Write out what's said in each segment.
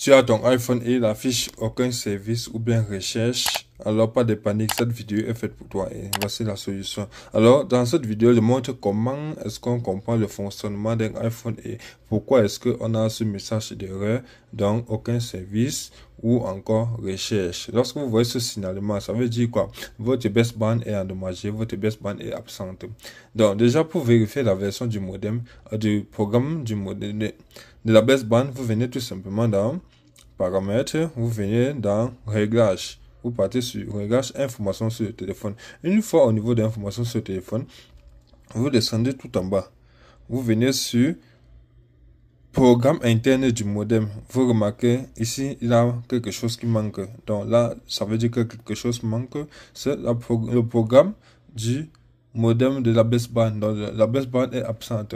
tu as ton iPhone et il affiche aucun service ou bien recherche, alors pas de panique, cette vidéo est faite pour toi et voici la solution. Alors dans cette vidéo, je montre comment est-ce qu'on comprend le fonctionnement d'un iPhone et pourquoi est-ce qu'on a ce message d'erreur, donc aucun service ou encore recherche. Lorsque vous voyez ce signalement, ça veut dire quoi? Votre baseband est endommagé, votre baseband est absente. Donc déjà pour vérifier la version du modem, du programme du modem de la baseband, vous venez tout simplement dans paramètres, vous venez dans réglages. Vous partez sur réglage information sur le téléphone. Une fois au niveau d'information sur le téléphone, vous descendez tout en bas. Vous venez sur programme interne du modem. Vous remarquez ici, il y a quelque chose qui manque. Donc là, ça veut dire que quelque chose manque. C'est le programme du modem de la baseband. Donc la baseband est absente.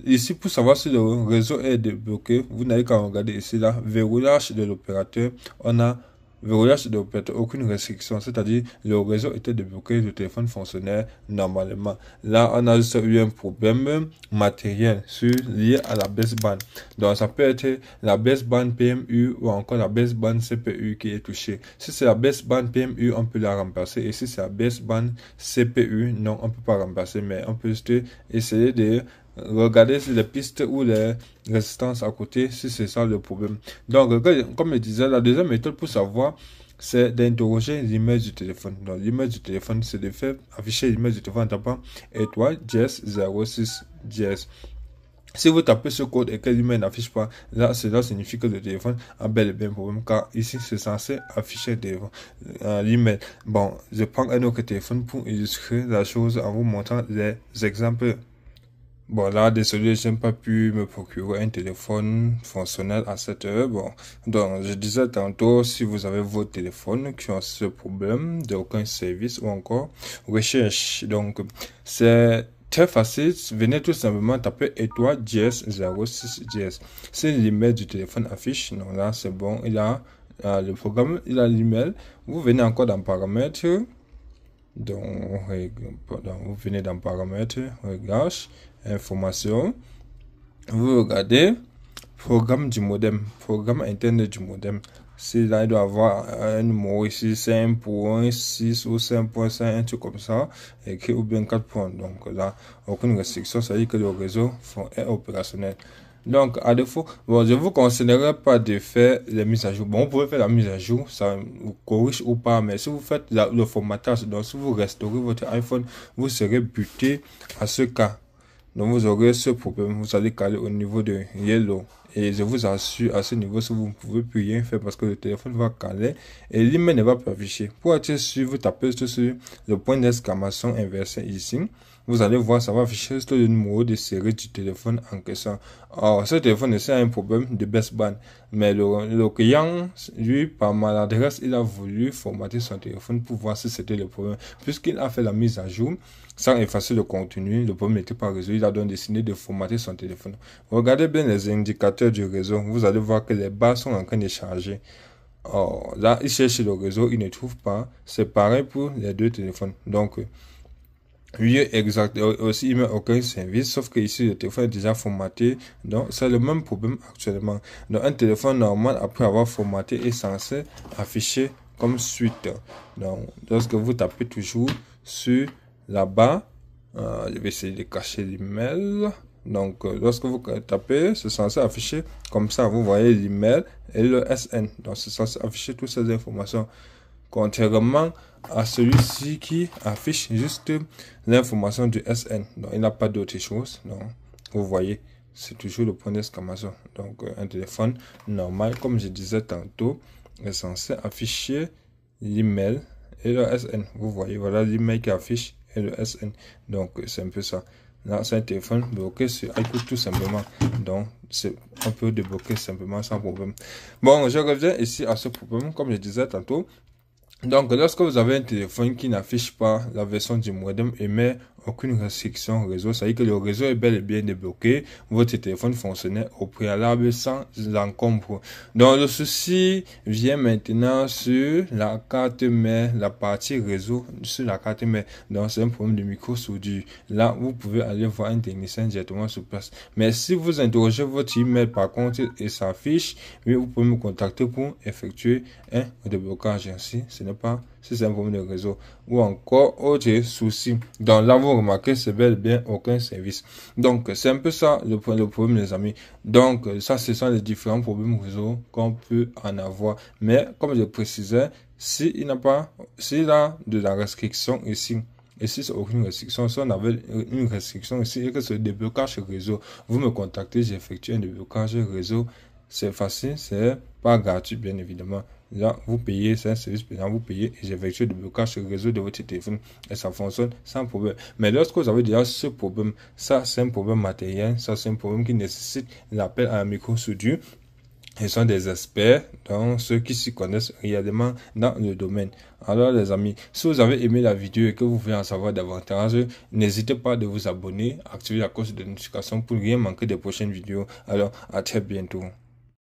Ici, pour savoir si le réseau est débloqué, vous n'avez qu'à regarder ici là, verrouillage de l'opérateur. On a verrouillage de l'opérateur, aucune restriction, c'est-à-dire le réseau était débloqué, le téléphone fonctionnait normalement. Là, on a juste eu un problème matériel lié à la baseband. Donc, ça peut être la baseband PMU ou encore la baseband CPU qui est touchée. Si c'est la baseband PMU, on peut la remplacer. Et si c'est la baseband CPU, non, on peut pas remplacer, mais on peut juste essayer de regardez les pistes ou les résistances à côté, si c'est ça le problème. Donc, comme je disais, la deuxième méthode pour savoir, c'est d'interroger l'image du téléphone. Donc, l'image du téléphone, c'est de faire afficher l'image du téléphone en tapant étoile JS 06 JS. Si vous tapez ce code et que l'email n'affiche pas, là, cela signifie que le téléphone a bel et bien un problème, car ici, c'est censé afficher l'email. Bon, je prends un autre téléphone pour illustrer la chose en vous montrant les exemples. Bon, là, désolé, je n'ai pas pu me procurer un téléphone fonctionnel à cette heure. Bon, donc, je disais tantôt, si vous avez vos téléphones qui ont ce problème d'aucun service ou encore recherche. Donc, c'est très facile. Venez tout simplement taper étoile JS 06 JS. Si l'email du téléphone affiche, non, là, c'est bon. Il a le programme, il a l'email. Vous venez encore dans paramètres. Donc, vous venez dans paramètres, réglage, information. Vous regardez programme du modem, programme interne du modem. Si là, il doit avoir un numéro ici, 5.6 ou 5.5, un truc comme ça, écrit ou bien 4 points. Donc là, aucune restriction, ça veut dire que le réseau est opérationnel. Donc, à défaut, bon, je vous conseillerais pas de faire les mises à jour. Bon, vous pouvez faire la mise à jour, ça vous corrige ou pas, mais si vous faites le formatage, donc si vous restaurez votre iPhone, vous serez buté à ce cas. Donc, vous aurez ce problème, vous allez caler au niveau de Yellow. Et je vous assure, à ce niveau, si vous ne pouvez plus rien faire parce que le téléphone va caler et l'email ne va pas afficher. Pour être sûr, vous tapez sur le point d'exclamation inversé ici. Vous allez voir, ça va afficher le numéro de série du téléphone en question. Alors, ce téléphone c'est un problème de baseband. Mais le client, lui, par maladresse, il a voulu formater son téléphone pour voir si c'était le problème. Puisqu'il a fait la mise à jour, sans effacer le contenu, le problème n'était pas résolu. Il a donc décidé de formater son téléphone. Regardez bien les indicateurs du réseau. Vous allez voir que les barres sont en train de charger. Alors, là, il cherche le réseau, il ne trouve pas. C'est pareil pour les deux téléphones. Donc, oui, exact. Aussi, il met aucun service, sauf que ici, le téléphone est déjà formaté. Donc, c'est le même problème actuellement. Donc, un téléphone normal, après avoir formaté, est censé afficher comme suite. Donc, lorsque vous tapez toujours sur là-bas, je vais essayer de cacher l'email. Donc, lorsque vous tapez, c'est censé afficher comme ça. Vous voyez l'email et le SN. Donc, c'est censé afficher toutes ces informations. Contrairement à celui-ci qui affiche juste l'information du SN. Donc, il n'a pas d'autre chose. Donc, vous voyez, c'est toujours le point d'exclamation. Donc, un téléphone normal, comme je disais tantôt, est censé afficher l'email et le SN. Vous voyez, voilà l'email qui affiche et le SN. Donc, c'est un peu ça. Là, c'est un téléphone bloqué sur iCloud tout simplement. Donc, on peut débloquer simplement sans problème. Bon, je reviens ici à ce problème, comme je disais tantôt. Donc, lorsque vous avez un téléphone qui n'affiche pas la version du modem et met aucune restriction réseau. Ça veut dire que le réseau est bel et bien débloqué. Votre téléphone fonctionnait au préalable sans encombre. Donc, le souci vient maintenant sur la carte mère, la partie réseau sur la carte mère. Donc, c'est un problème de micro-soudure. Là, vous pouvez aller voir un technicien directement sur place. Mais si vous interrogez votre email, par contre, et s'affiche, oui, vous pouvez me contacter pour effectuer un déblocage ainsi. Ce n'est pas, si c'est un problème de réseau ou encore autre souci. Donc là, vous remarquez, c'est bel et bien aucun service. Donc, c'est un peu ça le problème, les amis. Donc, ça, ce sont les différents problèmes réseau qu'on peut en avoir. Mais, comme je précisais, s'il a de la restriction ici, et si c'est aucune restriction, si on avait une restriction ici et que c'est le déblocage réseau, vous me contactez, j'effectue un déblocage réseau. C'est facile, c'est pas gratuit, bien évidemment. Là, vous payez, c'est un service payant, vous payez et j'effectue le blocage sur le réseau de votre téléphone et ça fonctionne sans problème. Mais lorsque vous avez déjà ce problème, ça c'est un problème matériel, ça c'est un problème qui nécessite l'appel à la micro-soudure. Ils sont des experts, donc ceux qui s'y connaissent réellement dans le domaine. Alors les amis, si vous avez aimé la vidéo et que vous voulez en savoir davantage, n'hésitez pas de vous abonner, activer la cloche de notification pour rien manquer des prochaines vidéos. Alors à très bientôt.